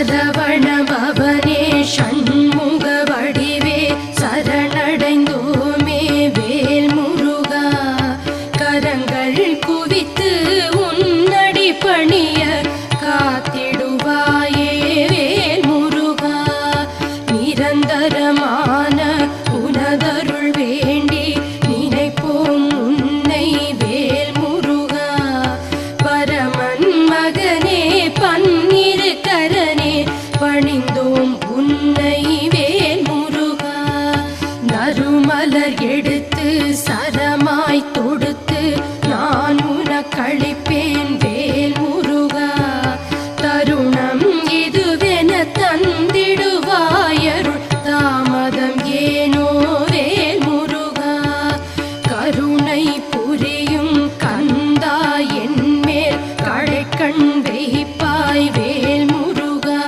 சரவணபவனே ஷண்முக வடிவே சரணடைந்தோமே வேல் முருகா கரங்கள் குவித்து உன்னடி பணிய காத்திடுவாயே வேல் முருகா நிரந்தரமான உனதருள் வேண்டி நினைப்போம் உன்னை வேல் முருகா பரமன் மகனே பன்னிரு கரனே பணிந்து